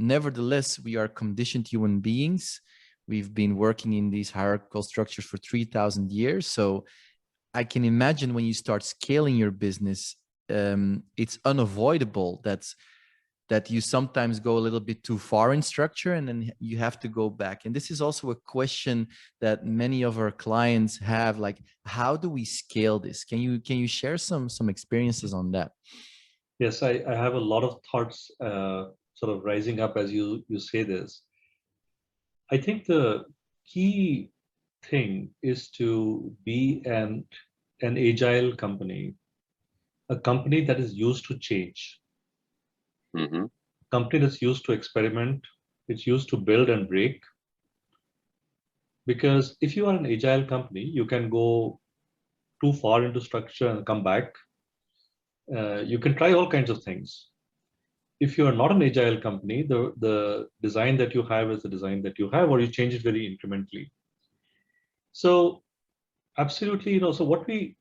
nevertheless, we are conditioned human beings. We've been working in these hierarchical structures for 3,000 years. So I can imagine when you start scaling your business, it's unavoidable that you sometimes go a little bit too far in structure, and then you have to go back. And this is also a question that many of our clients have, like, how do we scale this? Can you share some experiences on that? Yes, I have a lot of thoughts sort of rising up as you say this. I think the key thing is to be an agile company, a company that is used to change, Mm-hmm. company that's used to experiment, it's used to build and break. Because if you are an agile company, you can go too far into structure and come back. You can try all kinds of things. If you are not an agile company, the design that you have is the design that you have, or you change it very incrementally. So absolutely, so what we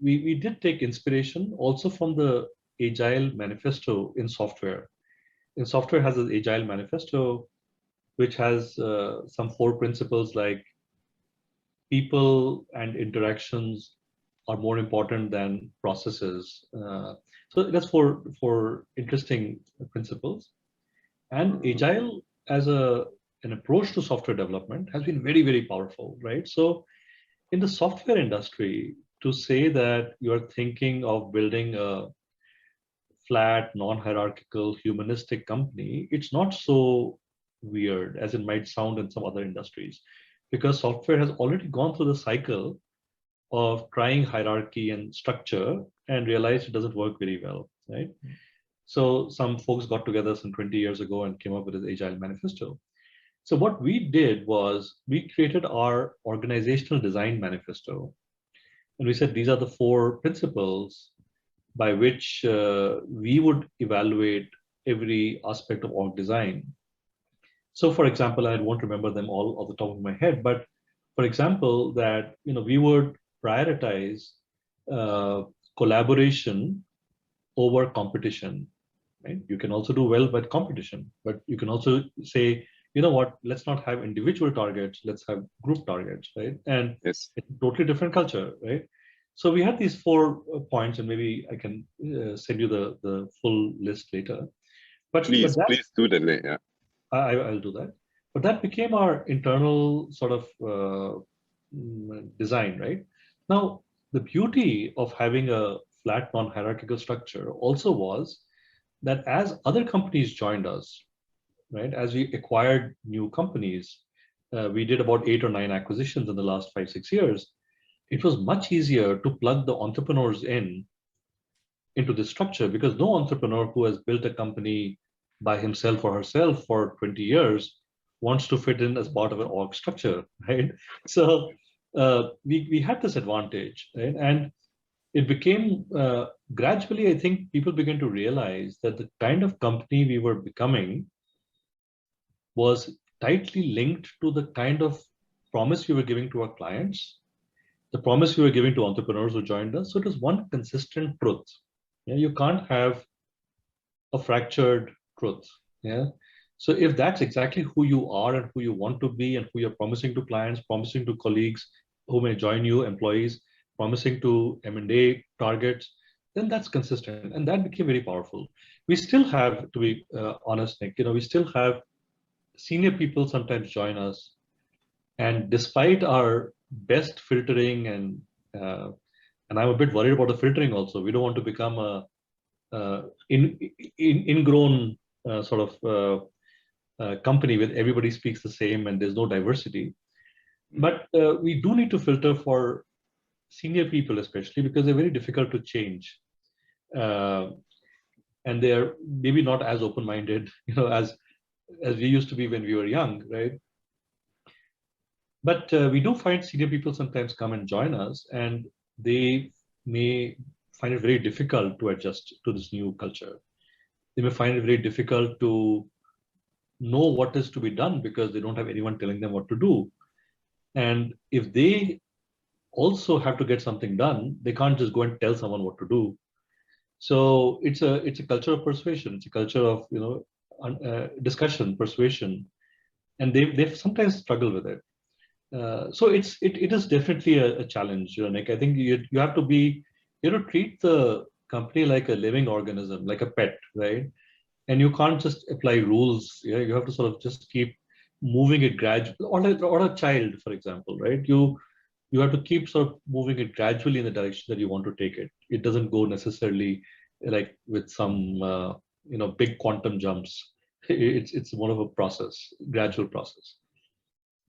did take inspiration also from the agile manifesto in software. In software has an agile manifesto, which has some 4 principles like people and interactions are more important than processes. So that's for interesting principles. And agile as an approach to software development has been very, very powerful, right? So in the software industry, to say that you are thinking of building a flat, non-hierarchical, humanistic company, it's not so weird as it might sound in some other industries, because software has already gone through the cycle of trying hierarchy and structure and realized it doesn't work very well, right? So some folks got together some 20 years ago and came up with this Agile Manifesto. So what we did was we created our organizational design manifesto. And we said, these are the 4 principles by which we would evaluate every aspect of org design. So for example, I won't remember them all off the top of my head, but for example, that we would prioritize collaboration over competition, right? You can also do well with competition, but you can also say, you know what, let's not have individual targets, let's have group targets, right? And Yes. it's a totally different culture, right? So we had these 4 points, and maybe I can send you the full list later. But Please do that later. Yeah. I'll do that. But that became our internal sort of design, right? Now, the beauty of having a flat, non-hierarchical structure also was that as other companies joined us, right, as we acquired new companies, we did about 8 or 9 acquisitions in the last 5-6 years. It was much easier to plug the entrepreneurs into this structure, because no entrepreneur who has built a company by himself or herself for 20 years wants to fit in as part of an org structure, right? So we had this advantage, right? And it became gradually, I think people began to realize that the kind of company we were becoming was tightly linked to the kind of promise we were giving to our clients, the promise we were giving to entrepreneurs who joined us. So it was one consistent truth. Yeah, you can't have a fractured truth. Yeah. So if that's exactly who you are and who you want to be and who you're promising to clients, promising to colleagues who may join you, employees, promising to M&A targets, then that's consistent. And that became very powerful. We still have, to be honest, Nick, we still have senior people sometimes join us. And despite our best filtering and I'm a bit worried about the filtering also. We don't want to become a ingrown sort of company where everybody speaks the same and there's no diversity. But we do need to filter for senior people, especially because they're very difficult to change. And they're maybe not as open-minded, as we used to be when we were young, right? But we do find senior people sometimes come and join us, and they may find it very difficult to adjust to this new culture. They may find it very difficult to know what is to be done because they don't have anyone telling them what to do. And if they also have to get something done, they can't just go and tell someone what to do. So it's a culture of persuasion. It's a culture of discussion, persuasion, and they sometimes struggle with it. So it is definitely a challenge, Nick. I think you have to be, treat the company like a living organism, like a pet, right? And you can't just apply rules. Yeah, you have to sort of just keep moving it gradually, or a child, for example, right? You have to keep sort of moving it gradually in the direction that you want to take it. It doesn't go necessarily like with some big quantum jumps. It's more of a process, gradual process.